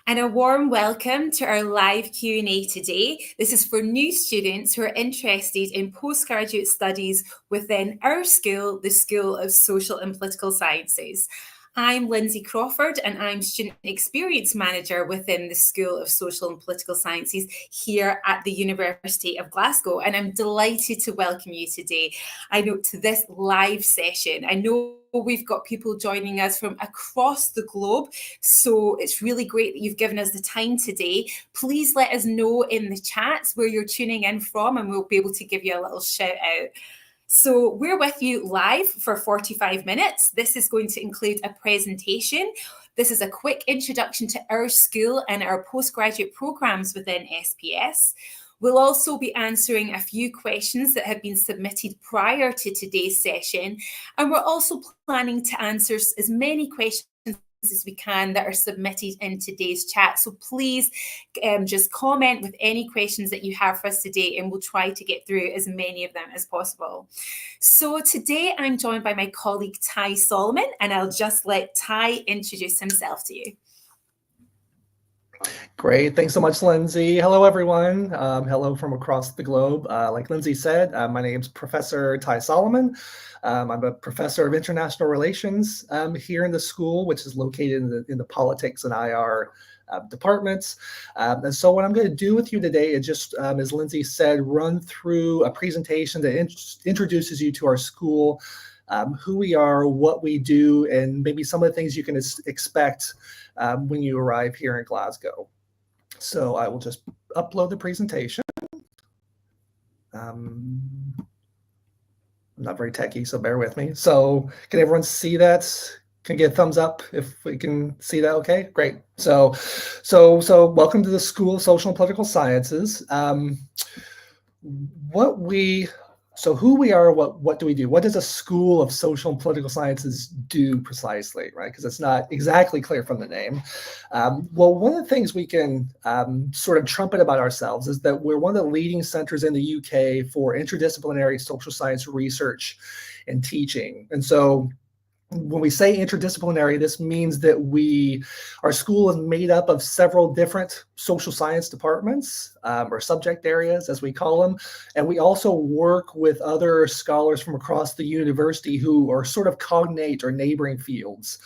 And a warm welcome to our live Q&A today. This is for new students who are interested in postgraduate studies within our school, the School of Social and Political Sciences. I'm Lindsay Crawford and I'm Student Experience Manager within the School of Social and Political Sciences here at the University of Glasgow. And I'm delighted to welcome you today. I know to this live session. I know we've got people joining us from across the globe, so it's really great that you've given us the time today. Please let us know in the chats where you're tuning in from and we'll be able to give you a little shout out. So we're with you live for 45 minutes. This is going to include a presentation. This is a quick introduction to our school and our postgraduate programs within SPS. We'll also be answering a few questions that have been submitted prior to today's session. And we're also planning to answer as many questions as we can that are submitted in today's chat. So please just comment with any questions that you have for us today and we'll try to get through as many of them as possible. So today I'm joined by my colleague Ty Solomon and I'll just let Ty introduce himself to you. Great. Thanks so much, Lindsay. Hello, everyone. Hello from across the globe. Like Lindsay said, my name is Professor Ty Solomon. I'm a professor of international relations here in the school, which is located in the politics and IR departments. And so what I'm going to do with you today is just, as Lindsay said, run through a presentation that introduces you to our school, who we are, what we do, and maybe some of the things you can expect when you arrive here in Glasgow. So I will just upload the presentation. I'm not very techy, so bear with me. So can everyone see that? Can get a thumbs up if we can see that? Okay, great. So welcome to the School of Social and Political Sciences. So who we are, what do we do? What does a School of Social and Political Sciences do precisely, right? Because it's not exactly clear from the name. Well, one of the things we can sort of trumpet about ourselves is that we're one of the leading centers in the UK for interdisciplinary social science research and teaching. And so when we say interdisciplinary, this means that our school is made up of several different social science departments or subject areas, as we call them. And we also work with other scholars from across the university who are sort of cognate or neighboring fields.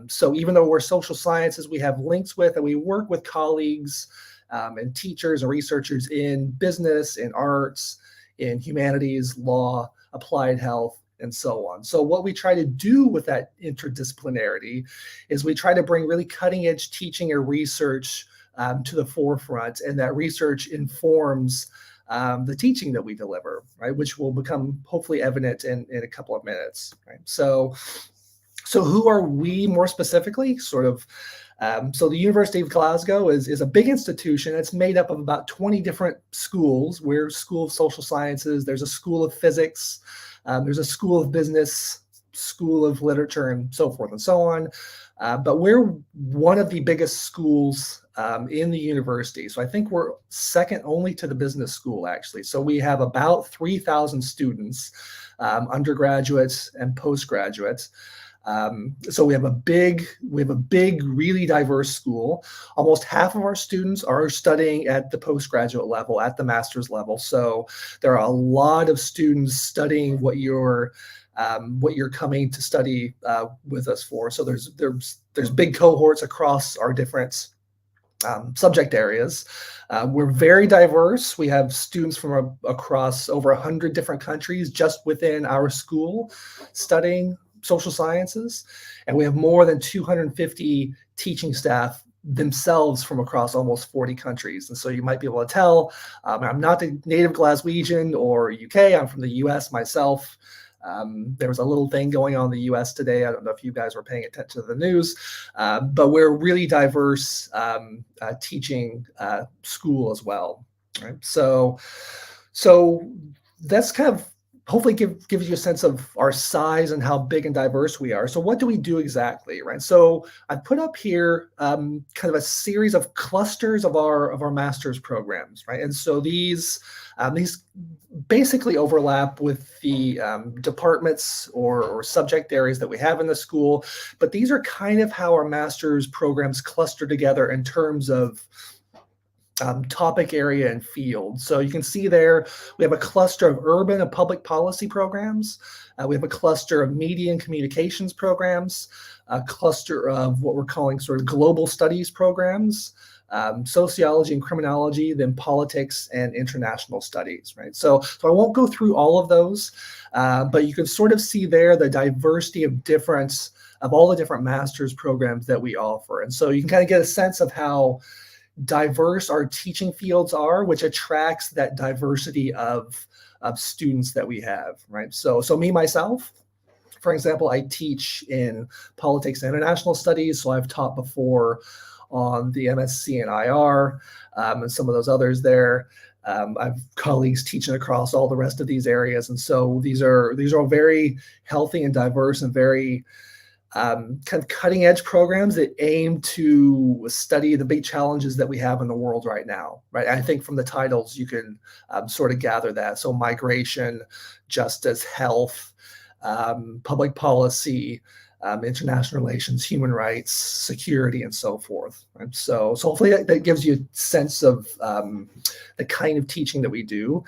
So even though we're social sciences, we have links with and we work with colleagues and teachers and researchers in business, in arts, in humanities, law, applied health, and so on. So what we try to do with that interdisciplinarity is we try to bring really cutting edge teaching and research to the forefront, and that research informs the teaching that we deliver, right? Which will become hopefully evident in a couple of minutes, right? So who are we more specifically? So the University of Glasgow is a big institution. It's made up of about 20 different schools. We're a School of Social Sciences. There's a School of Physics. There's a School of Business, School of Literature, and so forth and so on. But we're one of the biggest schools in the university. So I think we're second only to the business school, actually. So we have about 3,000 students, undergraduates and postgraduates. So we have a big, really diverse school. Almost half of our students are studying at the postgraduate level, at the master's level. So there are a lot of students studying what you're coming to study with us for. So there's big cohorts across our different subject areas. We're very diverse. We have students from across over 100 different countries just within our school studying social sciences, and we have more than 250 teaching staff themselves from across almost 40 countries. And so you might be able to tell I'm not a native Glaswegian or UK. I'm from the US myself. There was a little thing going on in the US today. I don't know if you guys were paying attention to the news, but we're a really diverse teaching school as well. Right? So that's kind of hopefully gives you a sense of our size and how big and diverse we are. So what do we do exactly, right? So I put up here kind of a series of clusters of our master's programs, right? And so these basically overlap with the departments or subject areas that we have in the school, but these are kind of how our master's programs cluster together in terms of topic area and field. So you can see there, we have a cluster of urban and public policy programs. We have a cluster of media and communications programs, a cluster of what we're calling sort of global studies programs, sociology and criminology, then politics and international studies, right? So I won't go through all of those, but you can sort of see there the diversity of all the different master's programs that we offer. And so you can kind of get a sense of how diverse our teaching fields are, which attracts that diversity of students that we have, right? So me, myself, for example, I teach in politics and international studies. So I've taught before on the MSc and IR and some of those others there. I've colleagues teaching across all the rest of these areas. And so these are very healthy and diverse and very kind of cutting edge programs that aim to study the big challenges that we have in the world right now, right? I think from the titles, you can sort of gather that. So migration, justice, health, public policy, international relations, human rights, security, and so forth. And so hopefully that gives you a sense of the kind of teaching that we do.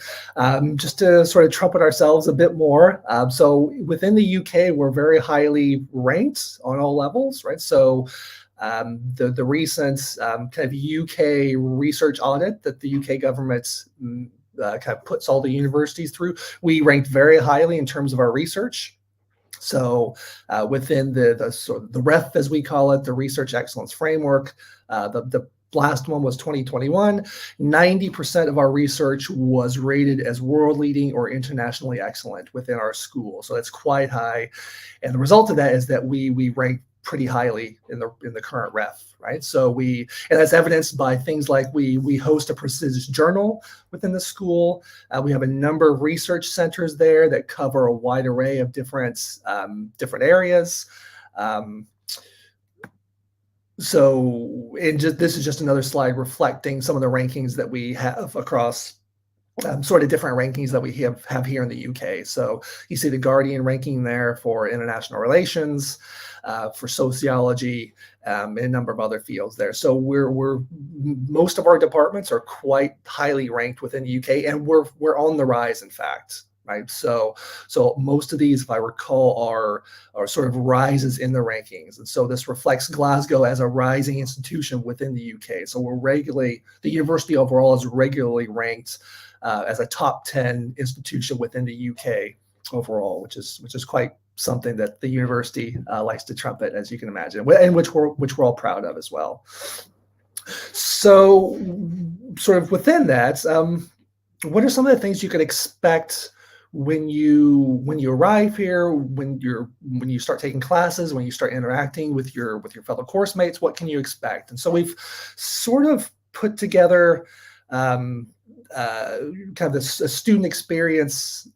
Just to sort of trumpet ourselves a bit more. So within the UK, we're very highly ranked on all levels, right? So the recent kind of UK research audit that the UK government kind of puts all the universities through, we ranked very highly in terms of our research. So within the REF, as we call it, the Research Excellence Framework, the last one was 2021. 90% of our research was rated as world leading or internationally excellent within our school. So that's quite high. And the result of that is that we rank pretty highly in the current REF, right? So and that's evidenced by things like we host a prestigious journal within the school. We have a number of research centers there that cover a wide array of different areas. This is just another slide reflecting some of the rankings that we have across sort of different rankings that we have here in the UK. So you see the Guardian ranking there for international relations, for sociology, and a number of other fields there. So most of our departments are quite highly ranked within the UK, and we're on the rise, in fact. Right. So most of these, if I recall, are sort of rises in the rankings. And so this reflects Glasgow as a rising institution within the UK. So the university overall is regularly ranked as a top 10 institution within the UK overall, which is quite something that the university likes to trumpet, as you can imagine, and which we're all proud of as well. So sort of within that, what are some of the things you could expect when you arrive here, when you start taking classes, when you start interacting with your fellow course mates? What can you expect? And so we've sort of put together kind of a student experience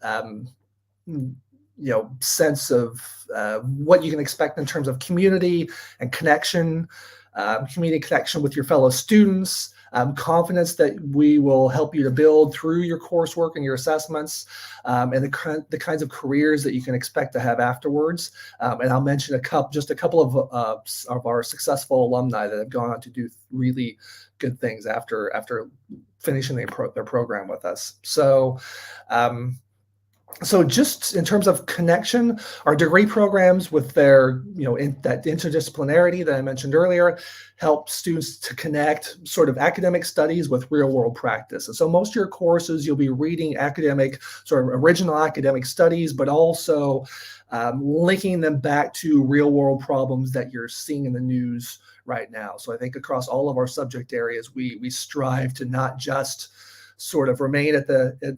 sense of what you can expect in terms of community and connection with your fellow students, confidence that we will help you to build through your coursework and your assessments, and the kinds of careers that you can expect to have afterwards. And I'll mention just a couple of our successful alumni that have gone on to do really good things after finishing their program with us. So just in terms of connection, our degree programs with their, in that interdisciplinarity that I mentioned earlier, help students to connect sort of academic studies with real world practice. And so most of your courses, you'll be reading sort of original academic studies, but also linking them back to real world problems that you're seeing in the news right now. So I think across all of our subject areas, we strive to not just sort of remain at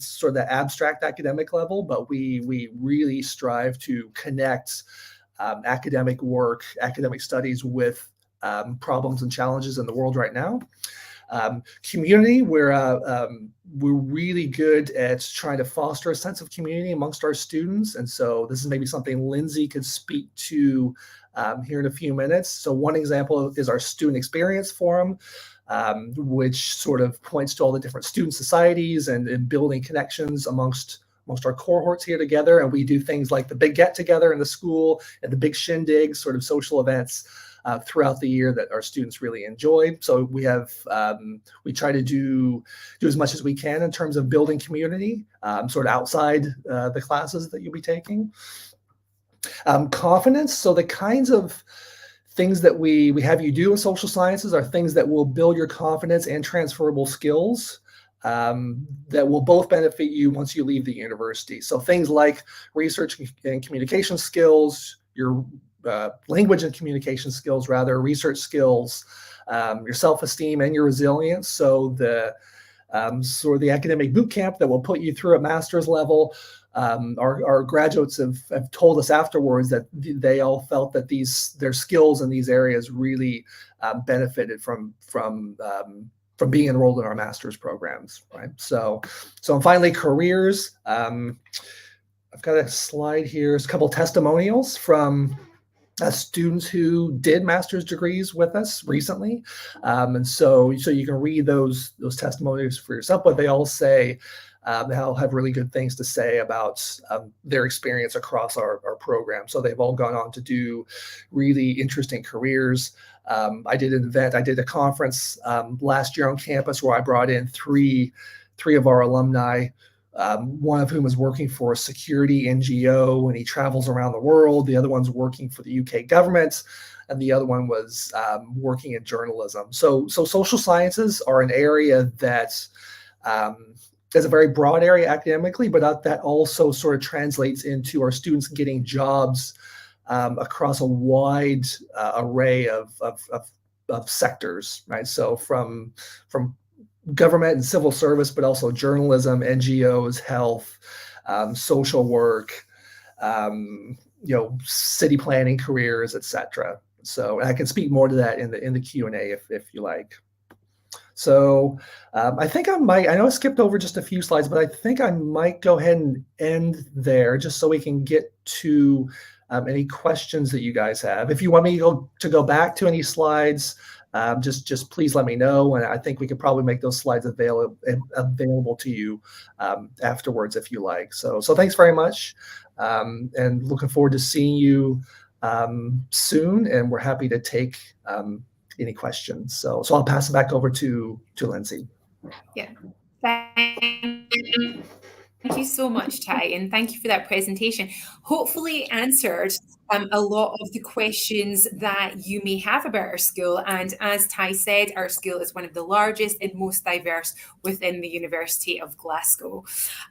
sort of the abstract academic level, but we really strive to connect academic work, academic studies with problems and challenges in the world right now. Community, we're really good at trying to foster a sense of community amongst our students. And so this is maybe something Lindsay could speak to here in a few minutes. So one example is our Student Experience Forum, which sort of points to all the different student societies and building connections amongst our cohorts here together. And we do things like the big get together in the school and the big shindig, sort of social events throughout the year that our students really enjoy. So we try to do as much as we can in terms of building community, sort of outside the classes that you'll be taking. Confidence. So the kinds of things that we have you do in social sciences are things that will build your confidence and transferable skills that will both benefit you once you leave the university. So things like research and communication skills, your language and communication skills, rather, research skills, your self-esteem and your resilience. So the sort of the academic boot camp that will put you through at master's level. Our graduates have told us afterwards that they all felt that their skills in these areas really benefited from being enrolled in our master's programs, right? So finally, careers. I've got a slide here. It's a couple testimonials from students who did master's degrees with us recently, and so you can read those testimonials for yourself. But they all say they'll have really good things to say about their experience across our program. So they've all gone on to do really interesting careers. I did a conference last year on campus where I brought in three of our alumni, one of whom is working for a security NGO and he travels around the world. The other one's working for the UK government, and the other one was working in journalism. So social sciences are an area that is a very broad area academically, but that also sort of translates into our students getting jobs across a wide array of sectors, right? So from government and civil service, but also journalism, NGOs, health, social work, city planning careers, etc. So I can speak more to that in the Q&A if you like. So I think I know I skipped over just a few slides, but I think I might go ahead and end there just so we can get to any questions that you guys have. If you want me to go back to any slides, just please let me know, and I think we could probably make those slides available to you afterwards if you like. So thanks very much, and looking forward to seeing you soon, and we're happy to take any questions. So I'll pass it back over to Lindsay. Yeah. Thank you so much, Ty, and thank you for that presentation. Hopefully answered a lot of the questions that you may have about our school. And as Ty said, our school is one of the largest and most diverse within the University of Glasgow.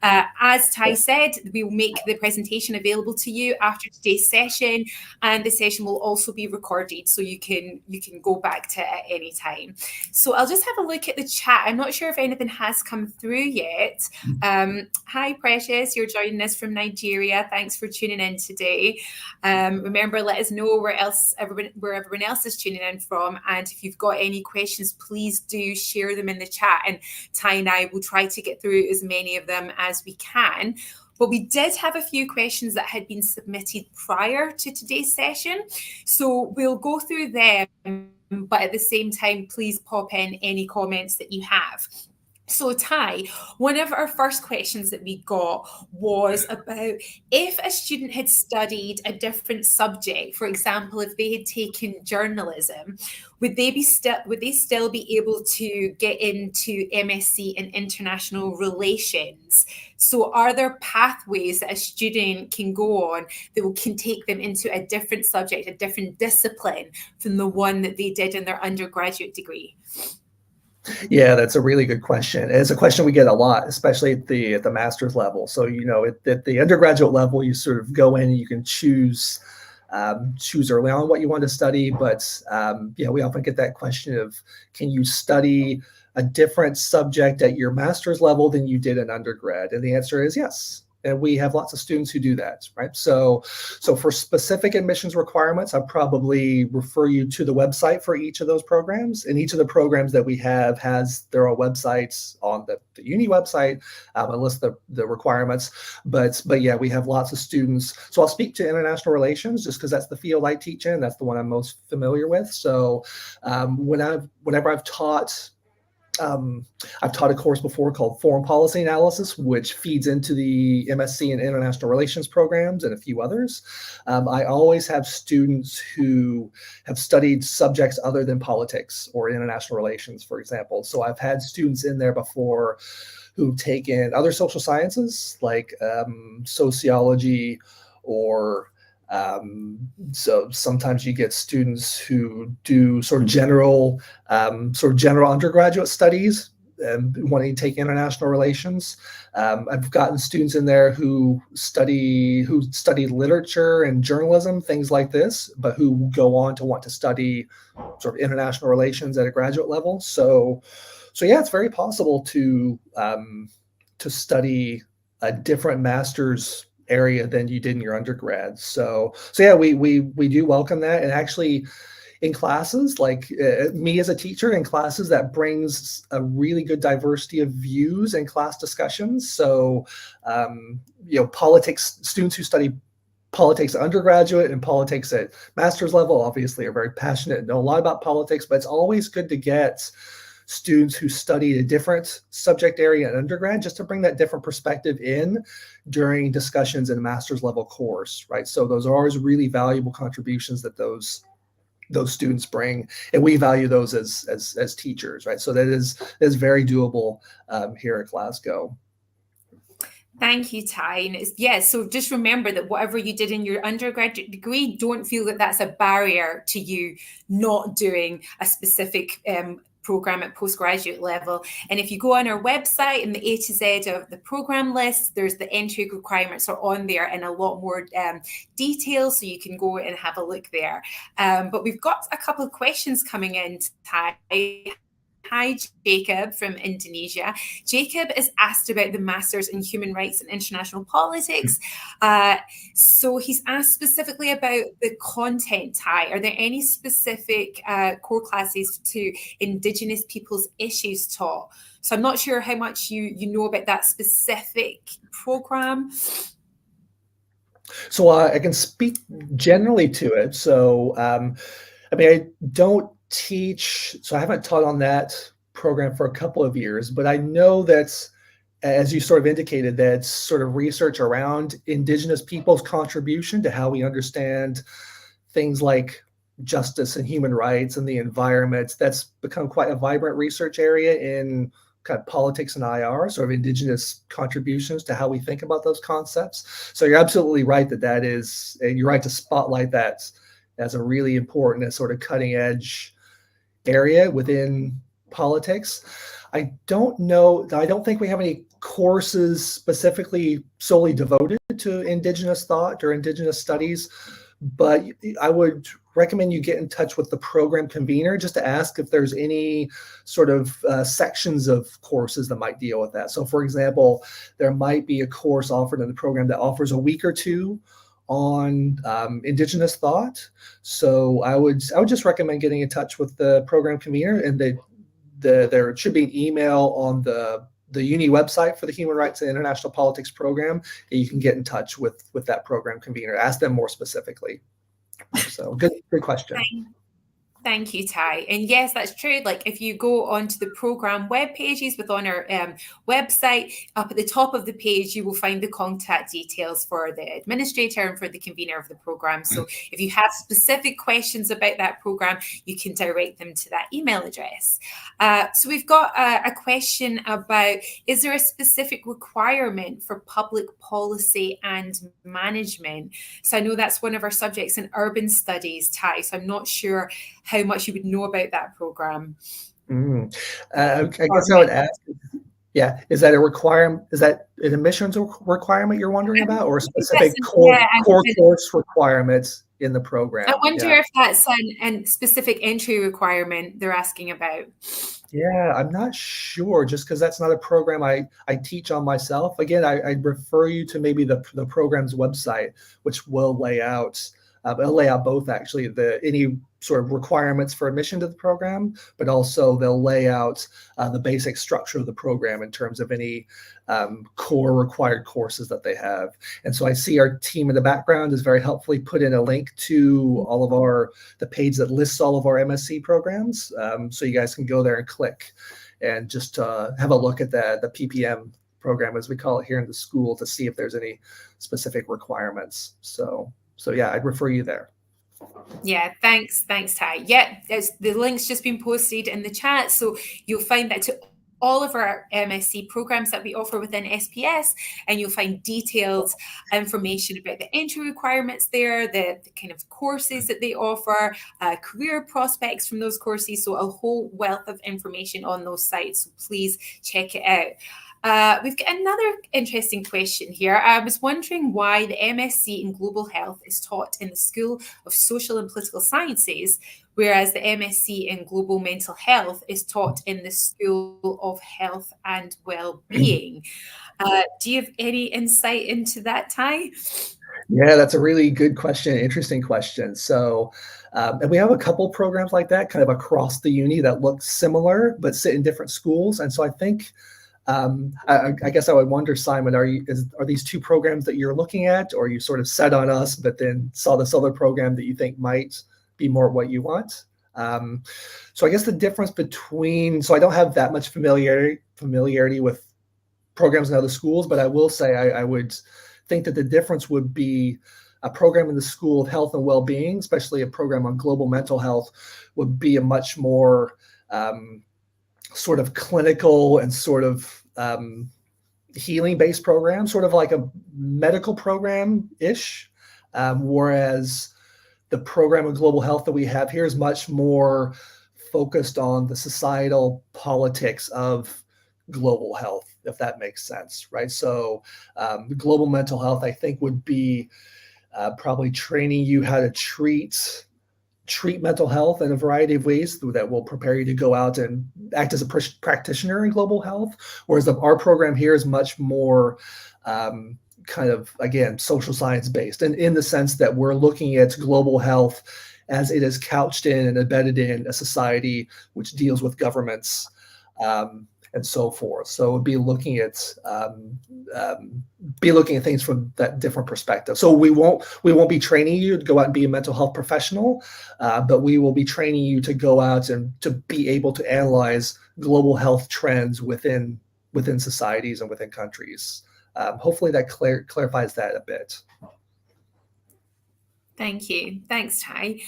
As Ty said, we will make the presentation available to you after today's session, and the session will also be recorded, so you can go back to it at any time. So I'll just have a look at the chat. I'm not sure if anything has come through yet. Hi, Precious, you're joining us from Nigeria. Thanks for tuning in today. Remember, let us know where everyone else is tuning in from. And if you've got any questions, please do share them in the chat. And Ty and I will try to get through as many of them as we can. But we did have a few questions that had been submitted prior to today's session. So we'll go through them, but at the same time, please pop in any comments that you have. So Ty, one of our first questions that we got was about if a student had studied a different subject, for example, if they had taken journalism, would they still be able to get into MSc in international relations? So are there pathways that a student can go on that can take them into a different subject, a different discipline from the one that they did in their undergraduate degree? Yeah, that's a really good question. It's a question we get a lot, especially at the master's level. So, at the undergraduate level, you sort of go in and you can choose early on what you want to study. But we often get that question of, can you study a different subject at your master's level than you did in undergrad? And the answer is yes. and we have lots of students who do that, right? So for specific admissions requirements, I'd probably refer you to the website for each of those programs, and each of the programs that we have has their own websites on the uni website, and list the requirements. But yeah, we have lots of students. So I'll speak to international relations just because that's the field I teach in. That's the one I'm most familiar with. So whenever I've taught a course before called Foreign Policy Analysis, which feeds into the MSc in International Relations programs and a few others. I always have students who have studied subjects other than politics or international relations, for example. So I've had students in there before who've taken other social sciences like sociology or so sometimes you get students who do sort of general undergraduate studies and wanting to take international relations. I've gotten students in there who study literature and journalism, things like this, but who go on to want to study sort of international relations at a graduate level. So yeah, it's very possible to study a different master's area than you did in your undergrad. So yeah, we do welcome that. And actually in classes, like me as a teacher in classes, that brings a really good diversity of views in class discussions. So, politics, students who study politics at undergraduate and politics at master's level obviously are very passionate and know a lot about politics, but it's always good to get students who studied a different subject area in undergrad, just to bring that different perspective in during discussions in a master's level course, right? So those are always really valuable contributions that those students bring, and we value those as teachers, right? So that is very doable here at Glasgow. Thank you, Ty. And so just remember that whatever you did in your undergraduate degree, don't feel that that's a barrier to you not doing a specific program at postgraduate level. And if you go on our website in the A to Z of the program list, there's the entry requirements are on there in a lot more detail, so you can go and have a look there. But we've got a couple of questions coming in, Ty. Hi, Jacob from Indonesia. Jacob is asked about the Masters in Human Rights and International Politics. So he's asked specifically about the content, Ty. Are there any specific core classes to Indigenous people's issues taught? So I'm not sure how much you know about that specific program. So I can speak generally to it. So, I don't teach, so I haven't taught on that program for a couple of years, but I know that, as you sort of indicated, that sort of research around Indigenous people's contribution to how we understand things like justice and human rights and the environment, that's become quite a vibrant research area in kind of politics and IR, sort of Indigenous contributions to how we think about those concepts. So you're absolutely right that is, and you're right to spotlight that as a really important and sort of cutting edge area within politics. I don't think we have any courses specifically solely devoted to Indigenous thought or Indigenous studies, but I would recommend you get in touch with the program convener just to ask if there's any sort of sections of courses that might deal with that. So for example, there might be a course offered in the program that offers a week or two on Indigenous thought. So I would just recommend getting in touch with the program convener, and there should be an email on the uni website for the Human Rights and International Politics program, and you can get in touch with that program convener, ask them more specifically. So good question. Thank you, Ty. And yes, that's true. Like if you go onto the program web pages within our website, up at the top of the page, you will find the contact details for the administrator and for the convener of the program. So if you have specific questions about that program, you can direct them to that email address. So we've got a question about, is there a specific requirement for public policy and management? So I know that's one of our subjects in urban studies, Ty, so I'm not sure how much you would know about that program. I guess I would ask, is that a requirement? Is that an admissions requirement you're wondering about, or a specific core course requirements in the program. I wonder if that's a specific entry requirement they're asking about. Yeah, I'm not sure, just because that's not a program I teach on myself. Again, I'd refer you to maybe the program's website, which will lay out it'll lay out both actually any sort of requirements for admission to the program, but also they'll lay out the basic structure of the program in terms of any core required courses that they have. And so I see our team in the background has very helpfully put in a link to all of the page that lists all of our MSc programs. So you guys can go there and click and just have a look at the PPM program, as we call it here in the school, to see if there's any specific requirements. So yeah, I'd refer you there. Yeah, thanks, Ty. Yeah, the link's just been posted in the chat, so you'll find that to all of our MSc programs that we offer within SPS, and you'll find detailed information about the entry requirements there, the kind of courses that they offer, career prospects from those courses, so a whole wealth of information on those sites, so please check it out. We've got another interesting question here. I was wondering why the MSc in Global Health is taught in the School of Social and Political Sciences, whereas the MSc in Global Mental Health is taught in the School of Health and Wellbeing. Do you have any insight into that, Ty? Yeah, that's a really good question, interesting question. So, and we have a couple programs like that kind of across the uni that look similar, but sit in different schools. And so I think, I guess I would wonder, Simon, are these two programs that you're looking at, or you sort of set on us, but then saw this other program that you think might be more what you want? So I guess the difference so I don't have that much familiarity with programs in other schools, but I will say I would think that the difference would be a program in the School of Health and Wellbeing, especially a program on global mental health, would be a much more sort of clinical and sort of healing-based program, sort of like a medical program-ish, whereas the program of global health that we have here is much more focused on the societal politics of global health, if that makes sense, right? So global mental health, I think, would be probably training you how to treat mental health in a variety of ways that will prepare you to go out and act as a practitioner in global health. Whereas our program here is much more kind of, again, social science based, and in the sense that we're looking at global health as it is couched in and embedded in a society which deals with governments and so forth. So it'd be looking at things from that different perspective. So we won't be training you to go out and be a mental health professional, but we will be training you to go out and to be able to analyze global health trends within societies and within countries. Hopefully that clarifies that a bit. Thank you. Thanks, Ty.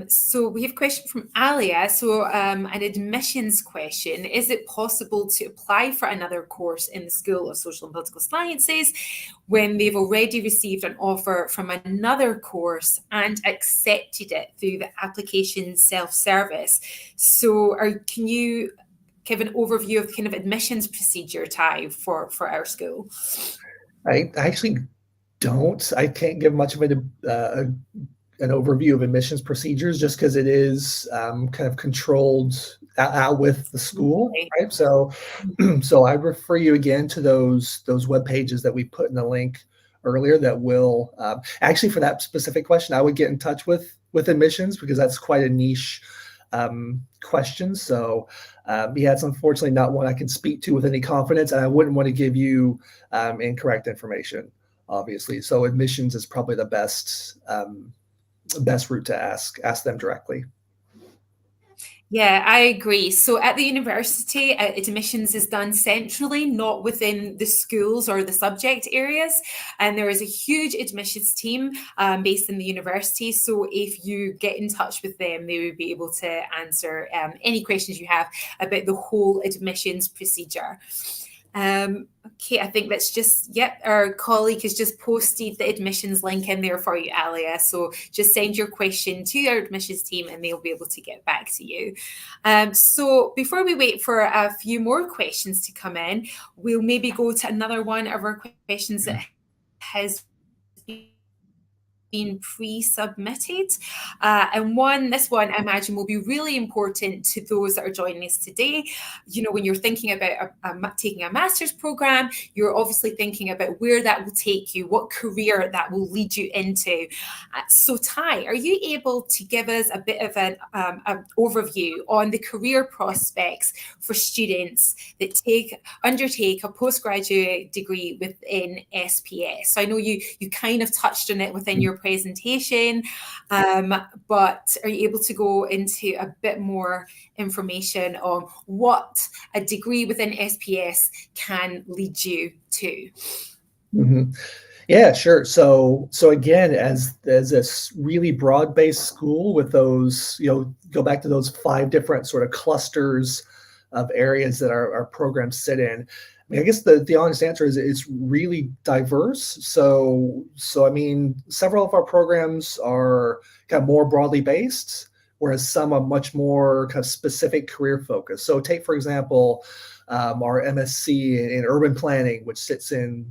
So we have a question from Alia. So an admissions question. Is it possible to apply for another course in the School of Social and Political Sciences when they've already received an offer from another course and accepted it through the application self-service? So can you give an overview of kind of admissions procedure, Ty, for our school? I actually don't. I can't give much of an overview of admissions procedures, just because it is kind of controlled out with the school, right? So I refer you again to those web pages that we put in the link earlier that will actually, for that specific question, I would get in touch with admissions, because that's quite a niche question. So yeah, it's unfortunately not one I can speak to with any confidence, and I wouldn't want to give you incorrect information, obviously. So admissions is probably the best route to ask them directly. Yeah, I agree. So at the university, admissions is done centrally, not within the schools or the subject areas. And there is a huge admissions team based in the university. So if you get in touch with them, they will be able to answer any questions you have about the whole admissions procedure. Okay, I think that's just, our colleague has just posted the admissions link in there for you, Alia. So just send your question to our admissions team and they'll be able to get back to you. So before we wait for a few more questions to come in, we'll maybe go to another one of our questions that has been been pre-submitted. And this one I imagine will be really important to those that are joining us today. You know, when you're thinking about taking a master's program, you're obviously thinking about where that will take you, what career that will lead you into. So Ty, are you able to give us a bit of an overview on the career prospects for students that undertake a postgraduate degree within SPS? So I know you kind of touched on it within your presentation, but are you able to go into a bit more information on what a degree within SPS can lead you to? Mm-hmm. Yeah, sure. So again, as this really broad-based school with those, go back to those 5 different sort of clusters of areas that our programs sit in. I mean, I guess the honest answer is it's really diverse. So I mean, several of our programs are kind of more broadly based, whereas some are much more kind of specific career focused. So take, for example, our MSc in urban planning, which sits in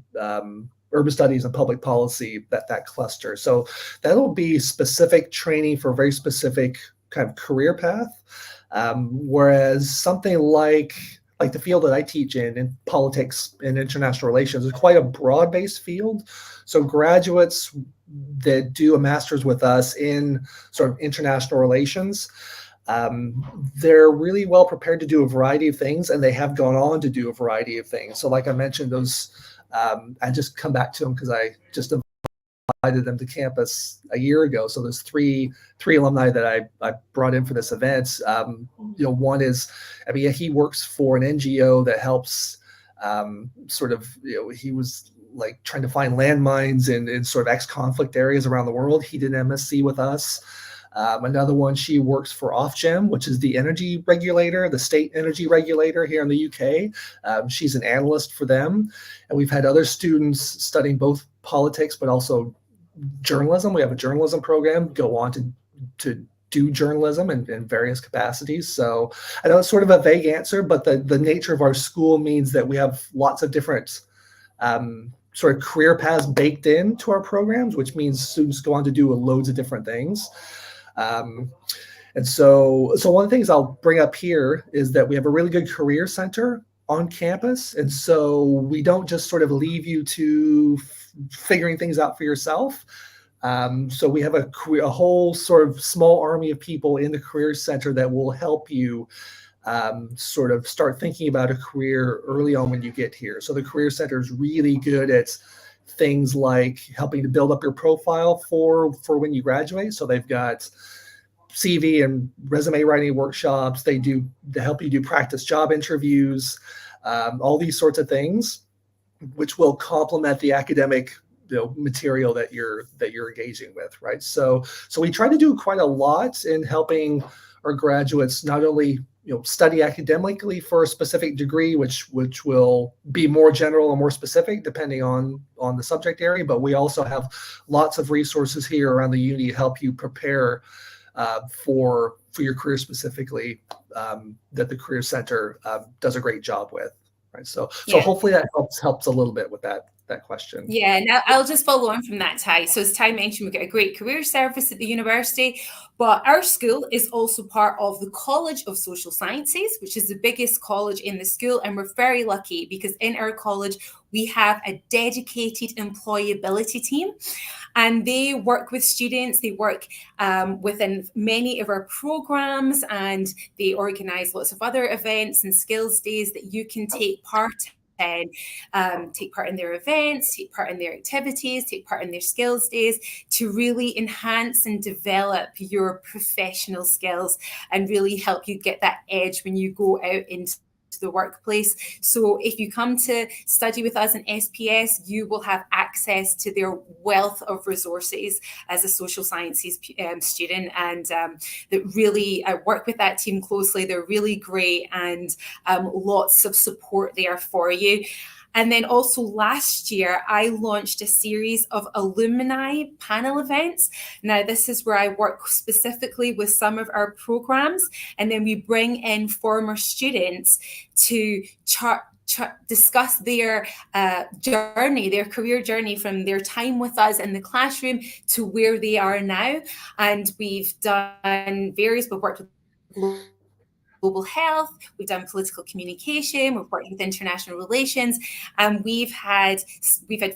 urban studies and public policy, that cluster. So that'll be specific training for a very specific kind of career path. Whereas something like the field that I teach in politics and international relations is quite a broad-based field. So graduates that do a master's with us in sort of international relations, they're really well prepared to do a variety of things, and they have gone on to do a variety of things. So like I mentioned, those, I just come back to them because I just invited them to campus a year ago. So there's three alumni that I brought in for this event. One is, he works for an NGO that helps he was like trying to find landmines in sort of ex-conflict areas around the world. He did an MSc with us. Another one, she works for UofG, which is the energy regulator, the state energy regulator here in the UK. She's an analyst for them. And we've had other students studying both politics, but also journalism. We have a journalism program, go on to do journalism in various capacities. So I know it's sort of a vague answer, but the nature of our school means that we have lots of different sort of career paths baked into our programs, which means students go on to do loads of different things. And so one of the things I'll bring up here is that we have a really good career center on campus. And so we don't just sort of leave you to figuring things out for yourself. So we have a whole sort of small army of people in the career center that will help you sort of start thinking about a career early on when you get here. So the career center is really good at things like helping to build up your profile for when you graduate. So they've got CV and resume writing workshops. They help you do practice job interviews, all these sorts of things, which will complement the academic material that you're engaging with, right? So we try to do quite a lot in helping our graduates not only study academically for a specific degree, which will be more general and more specific depending on the subject area, but we also have lots of resources here around the uni to help you prepare for your career specifically, that the Career Center does a great job with, right? So hopefully that helps a little bit with that question. Yeah, and I'll just follow on from that, Ty. So as Ty mentioned, we've got a great career service at the university, but our school is also part of the College of Social Sciences, which is the biggest college in the school. And we're very lucky because in our college, we have a dedicated employability team. And they work with students, they work within many of our programs, and they organize lots of other events and skills days that you can take part in. Take part in their events, take part in their activities, take part in their skills days to really enhance and develop your professional skills and really help you get that edge when you go out into the workplace. So if you come to study with us in SPS, you will have access to their wealth of resources as a social sciences student, and that really work with that team closely. They're really great, and lots of support there for you. And then also last year, I launched a series of alumni panel events. Now, this is where I work specifically with some of our programs, and then we bring in former students to discuss their journey, their career journey from their time with us in the classroom to where they are now. And we've done various, we've worked with global health, we've done political communication, we've worked with international relations, and we've had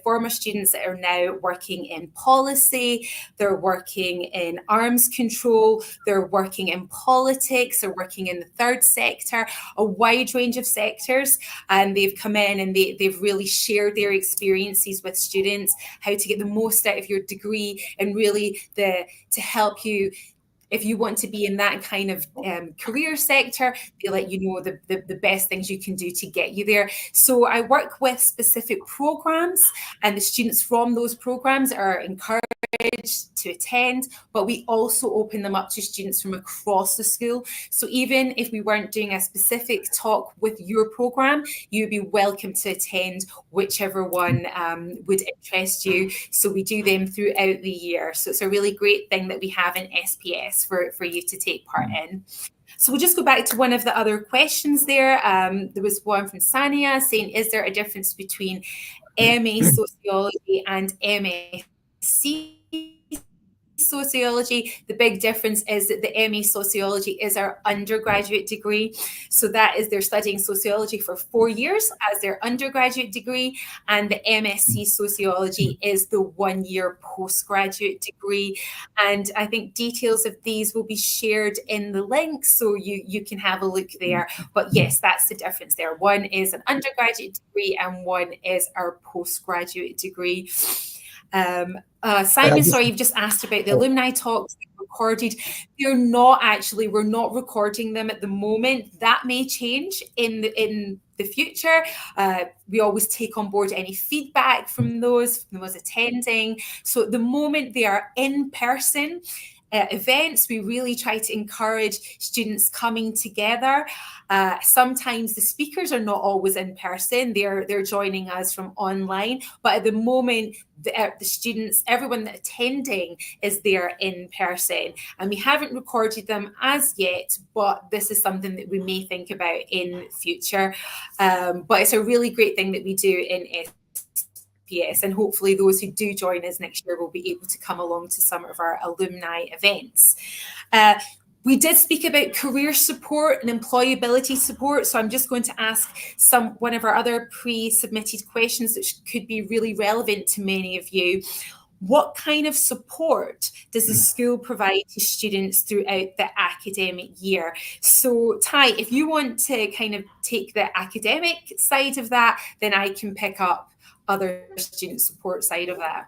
former students that are now working in policy, they're working in arms control, they're working in politics, they're working in the third sector, a wide range of sectors, and they've come in and they've really shared their experiences with students, how to get the most out of your degree, and really to help you if you want to be in that kind of career sector, they let you know the best things you can do to get you there. So I work with specific programs, and the students from those programs are encouraged to attend, but we also open them up to students from across the school. So even if we weren't doing a specific talk with your program, you'd be welcome to attend whichever one would interest you. So we do them throughout the year. So it's a really great thing that we have in SPS for you to take part in. So we'll just go back to one of the other questions there. There was one from Sania saying, is there a difference between MA Sociology and MSc Sociology? The big difference is that the MA Sociology is our undergraduate degree. So that is, they're studying sociology for 4 years as their undergraduate degree, and the MSc Sociology is the 1-year postgraduate degree. And I think details of these will be shared in the link, so you can have a look there. But yes, that's the difference there. One is an undergraduate degree and one is our postgraduate degree. Simon, sorry, you've just asked about the alumni talks recorded. They're not actually, we're not recording them at the moment. That may change in the future. We always take on board any feedback from those attending. So at the moment they are in person events. We really try to encourage students coming together. Sometimes the speakers are not always in person. They're joining us from online. But at the moment, the students, everyone that's attending is there in person. And we haven't recorded them as yet, but this is something that we may think about in future. But it's a really great thing that we do in SPS, and hopefully those who do join us next year will be able to come along to some of our alumni events. We did speak about career support and employability support, so I'm just going to ask one of our other pre-submitted questions that could be really relevant to many of you. What kind of support does the school provide to students throughout the academic year? So Ty, if you want to kind of take the academic side of that, then I can pick up other student support side of that.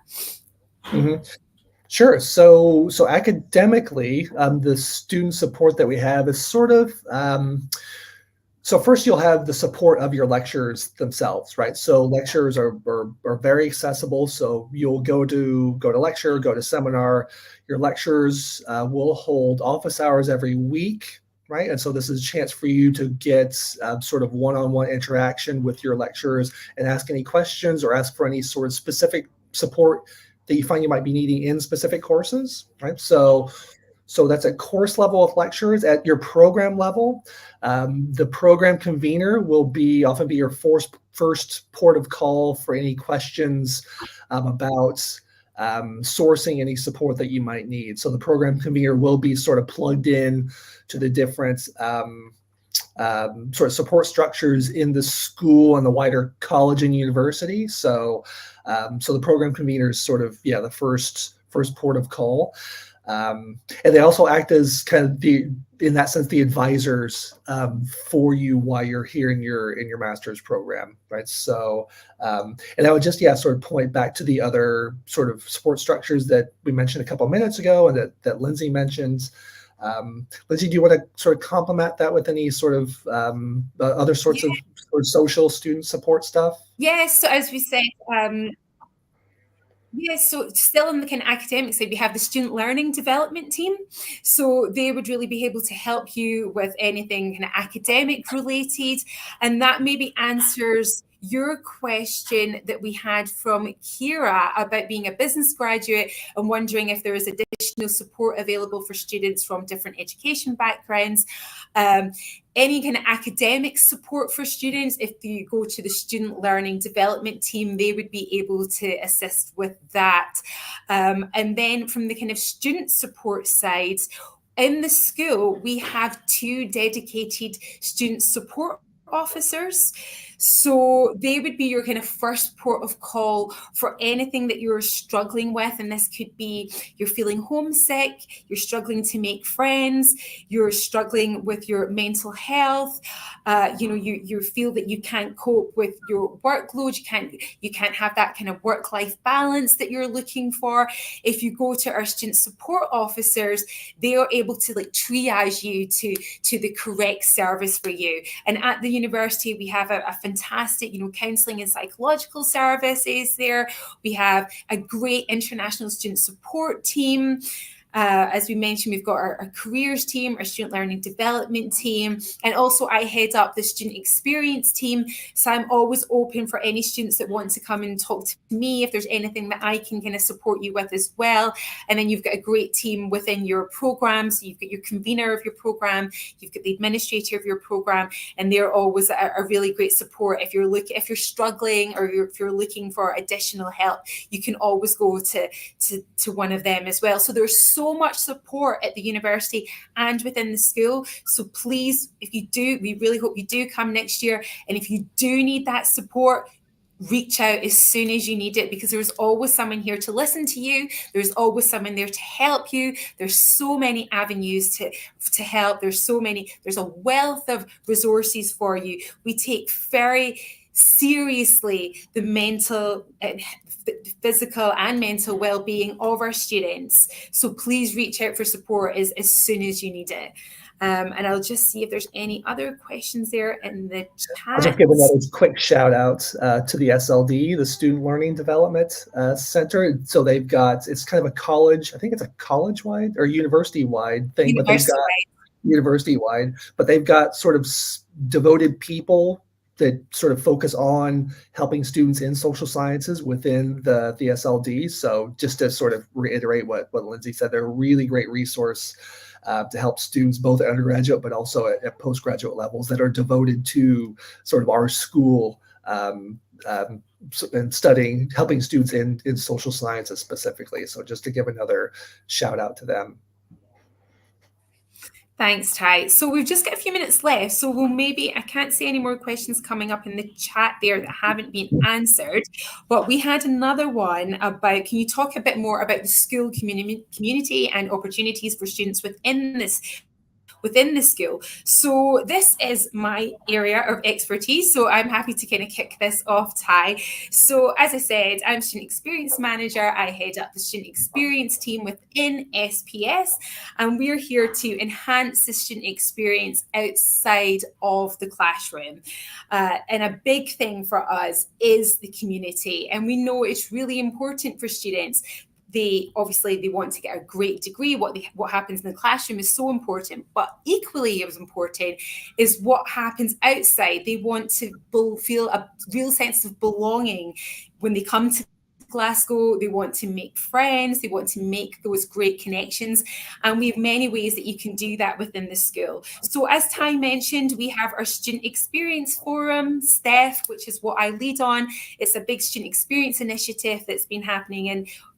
Mm-hmm. Sure. So academically, the student support that we have is sort of, so first you'll have the support of your lecturers themselves, right? So lecturers are very accessible. So you'll go to lecture, go to seminar. Your lecturers will hold office hours every week, right? And so this is a chance for you to get sort of one-on-one interaction with your lecturers and ask any questions or ask for any sort of specific support that you find you might be needing in specific courses, right? So that's at course level of lecturers. At your program level, the program convener will often be your first port of call for any questions about sourcing any support that you might need. So the program convener will be sort of plugged in to the different sort of support structures in the school and the wider college and university. So the program convener is sort of, the first port of call. And they also act as kind of in that sense, the advisors for you while you're here in your master's program, right? So, and I would just, sort of point back to the other sort of support structures that we mentioned a couple of minutes ago and that Lindsay mentioned. Lindsay, do you want to sort of complement that with any sort of other sorts of sort of social student support stuff? Yes, so as we said, yes, so still in the kind of academic side, we have the student learning development team. So they would really be able to help you with anything kind of academic related, and that maybe answers your question that we had from Kira about being a business graduate and wondering if there is additional support available for students from different education backgrounds. Any kind of academic support for students, if you go to the student learning development team, they would be able to assist with that. And then from the kind of student support side, in the school, we have 2 dedicated student support officers. So they would be your kind of first port of call for anything that you're struggling with. And this could be you're feeling homesick, you're struggling to make friends, you're struggling with your mental health, you feel that you can't cope with your workload, you can't have that kind of work-life balance that you're looking for. If you go to our student support officers, they are able to triage you to the correct service for you. And at the university, we have a fantastic, counselling and psychological services there. We have a great international student support team. As we mentioned, we've got our careers team, our student learning development team, and also I head up the student experience team. So I'm always open for any students that want to come and talk to me if there's anything that I can kind of support you with as well. And then you've got a great team within your program. So you've got your convener of your program, you've got the administrator of your program, and they're always a really great support. If you're struggling or if you're looking for additional help, you can always go to one of them as well. So there's so much support at the university and within the school. So please, we really hope you do come next year. And if you do need that support, reach out as soon as you need it, because there's always someone here to listen to you. There's always someone there to help you. There's so many avenues to help. There's a wealth of resources for you. We take very seriously the mental, physical and mental well-being of our students. So please reach out for support as soon as you need it. And I'll just see if there's any other questions there in the chat. I'll just give another quick shout out to the SLD, the Student Learning Development Center. So they've got, it's kind of a college, I think it's a college-wide or university-wide thing, but they've got university-wide, but they've got sort of devoted people that sort of focus on helping students in social sciences within the SLD. So just to sort of reiterate what Lindsay said, they're a really great resource to help students both at undergraduate but also at postgraduate levels that are devoted to sort of our school and helping students in social sciences specifically. So just to give another shout out to them. Thanks, Ty. So we've just got a few minutes left. So I can't see any more questions coming up in the chat there that haven't been answered. But we had another one about, can you talk a bit more about the school community and opportunities for students within the school? So this is my area of expertise. So I'm happy to kind of kick this off, Ty. So as I said, I'm student experience manager. I head up the student experience team within SPS, and we're here to enhance the student experience outside of the classroom. And a big thing for us is the community. And we know it's really important for students. They want to get a great degree. What happens in the classroom is so important, but equally as important is what happens outside. They want to feel a real sense of belonging when they come to Glasgow. They want to make friends. They want to make those great connections. And we have many ways that you can do that within the school. So as Ty mentioned, we have our Student Experience Forum, STEF, which is what I lead on. It's a big student experience initiative that's been happening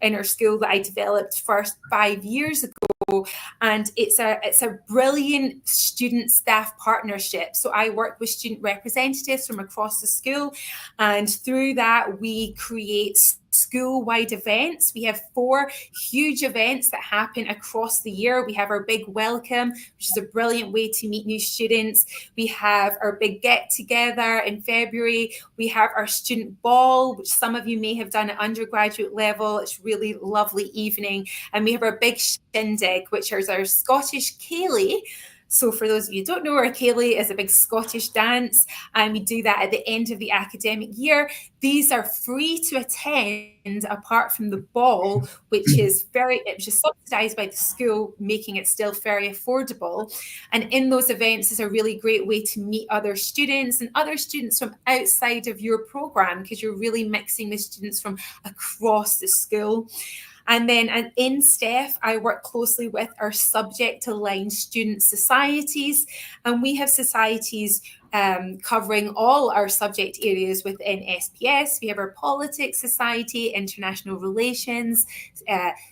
in our school that I developed first 5 years ago. And it's a brilliant student staff partnership. So I work with student representatives from across the school. And through that, we create school-wide events. We have 4 huge events that happen across the year. We have our big welcome, which is a brilliant way to meet new students. We have our big get-together in February. We have our student ball, which some of you may have done at undergraduate level. It's really lovely evening. And we have our big shindig, which is our Scottish Ceilidh, So for those of you who don't know, Arceli is a big Scottish dance, and we do that at the end of the academic year. These are free to attend apart from the ball, which is subsidised by the school, making it still very affordable. And in those events is a really great way to meet other students and other students from outside of your programme, because you're really mixing the students from across the school. And then in STEF, I work closely with our subject-aligned student societies, and we have societies covering all our subject areas within SPS. We have our Politics Society, International Relations,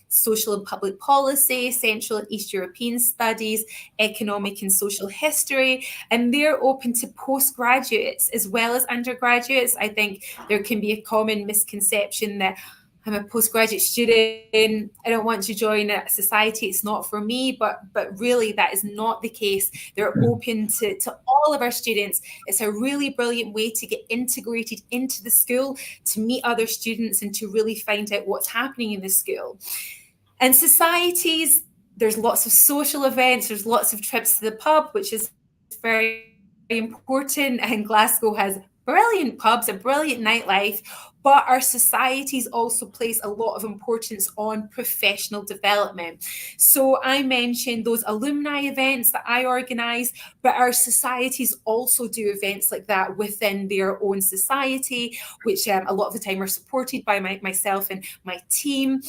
Social and Public Policy, Central and East European Studies, Economic and Social History, and they're open to postgraduates as well as undergraduates. I think there can be a common misconception that I'm a postgraduate student, I don't want to join a society, it's not for me, but really that is not the case. They're open to all of our students. It's a really brilliant way to get integrated into the school, to meet other students and to really find out what's happening in the school. And societies, there's lots of social events, there's lots of trips to the pub, which is very important, and Glasgow has brilliant pubs, a brilliant nightlife, but our societies also place a lot of importance on professional development. So I mentioned those alumni events that I organise, but our societies also do events like that within their own society, which a lot of the time are supported by myself and my team.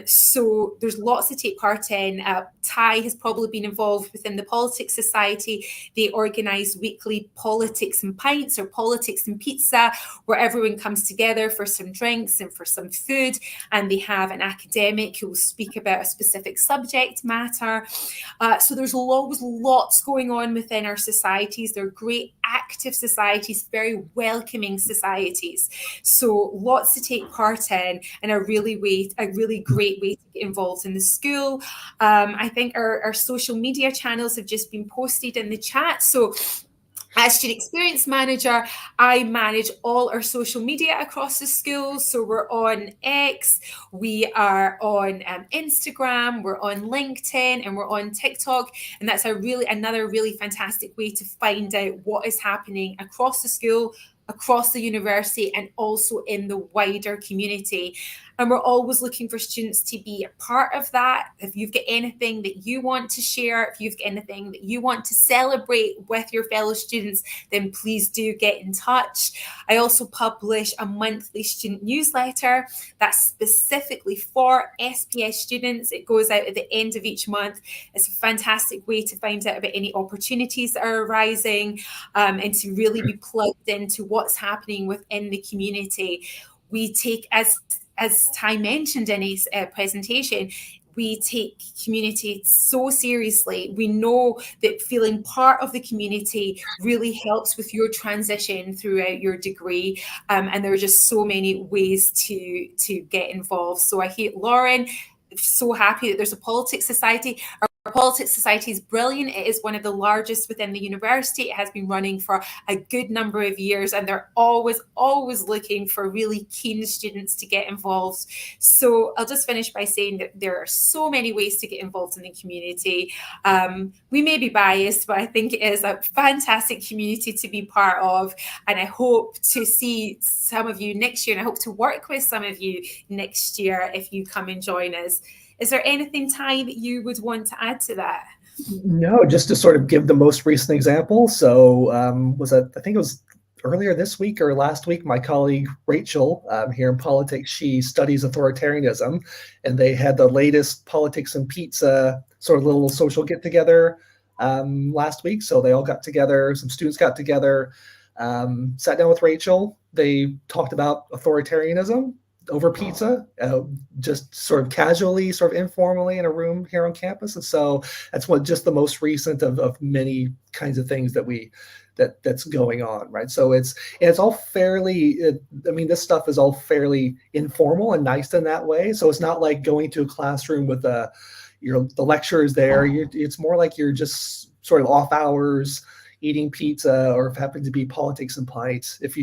So there's lots to take part in. Ty has probably been involved within the Politics Society. They organise weekly politics and pints, or politics and pizza, where everyone comes together for some drinks and for some food, and they have an academic who will speak about a specific subject matter. So there's always lots going on within our societies. They're great active societies, very welcoming societies. So lots to take part in, and a really great way to get involved in the school. I think our social media channels have just been posted in the chat. So as Student Experience Manager, I manage all our social media across the school. So we're on X, we are on Instagram, we're on LinkedIn, and we're on TikTok. And that's another really fantastic way to find out what is happening across the school, across the university, and also in the wider community. And we're always looking for students to be a part of that. If you've got anything that you want to share, if you've got anything that you want to celebrate with your fellow students, then please do get in touch. I also publish a monthly student newsletter that's specifically for SPS students. It goes out at the end of each month. It's a fantastic way to find out about any opportunities that are arising, and to really be plugged into what's happening within the community. We take, as Ty mentioned in his presentation, we take community so seriously. We know that feeling part of the community really helps with your transition throughout your degree. And there are just so many ways to get involved. So I hate Lauren. So happy that there's a Politics Society. Our Politics Society is brilliant. It is one of the largest within the university. It has been running for a good number of years, and they're always looking for really keen students to get involved. So I'll just finish by saying that there are so many ways to get involved in the community. We may be biased, but I think it is a fantastic community to be part of. And I hope to see some of you next year, and I hope to work with some of you next year if you come and join us. Is there anything, Ty, that you would want to add to that? No, just to sort of give the most recent example. So I think it was earlier this week or last week, my colleague Rachel here in politics, she studies authoritarianism, and they had the latest Politics and Pizza sort of little social get together last week. So they all got together, some students got together, sat down with Rachel. They talked about authoritarianism over pizza, just sort of casually, sort of informally in a room here on campus. And so that's just the most recent of many kinds of things that's going on, right? So it's all fairly, this stuff is all fairly informal and nice in that way. So it's not like going to a classroom with the lecturer is there. It's more like you're just sort of off hours eating pizza, or if it happens to be politics and pints, if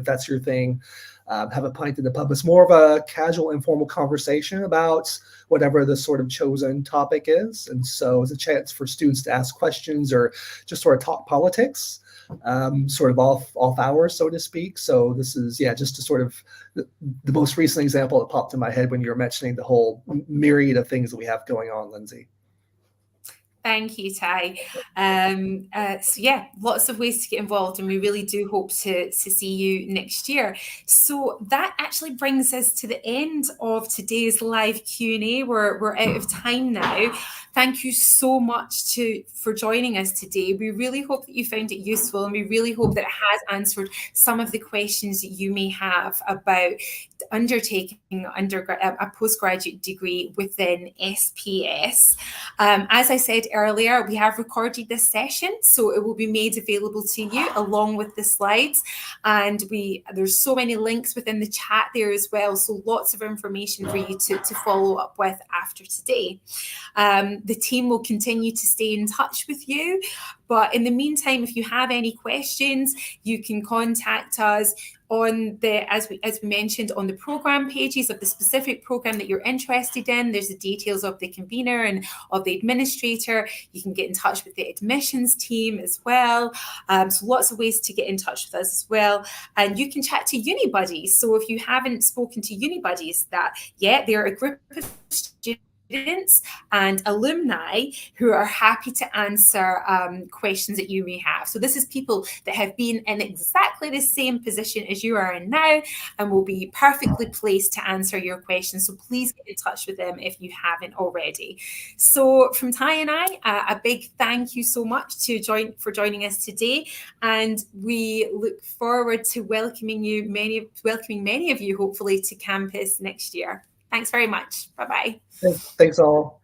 that's your thing. have a pint in the pub. It's more of a casual, informal conversation about whatever the sort of chosen topic is. And so it's a chance for students to ask questions or just sort of talk politics, sort of off hours, so to speak. So this is, just to sort of the most recent example that popped in my head when you were mentioning the whole myriad of things that we have going on, Lindsay. Thank you, Ty. Lots of ways to get involved, and we really do hope to see you next year. So that actually brings us to the end of today's live Q&A. We're out of time now. Thank you so much for joining us today. We really hope that you found it useful, and we really hope that it has answered some of the questions that you may have about undertaking a postgraduate degree within SPS. As I said earlier, we have recorded this session, so it will be made available to you along with the slides. And there's so many links within the chat there as well, so lots of information for you to follow up with after today. The team will continue to stay in touch with you. But in the meantime, if you have any questions, you can contact us on as we mentioned, on the program pages of the specific program that you're interested in. There's the details of the convener and of the administrator. You can get in touch with the admissions team as well. So lots of ways to get in touch with us as well. And you can chat to Uni Buddies. So if you haven't spoken to Uni Buddies yet, they're a group of students and alumni who are happy to answer questions that you may have. So this is people that have been in exactly the same position as you are in now and will be perfectly placed to answer your questions. So please get in touch with them if you haven't already. So from Ty and I, a big thank you so much for joining us today, and we look forward to welcoming many of you hopefully to campus next year. Thanks very much. Bye-bye. Thanks all.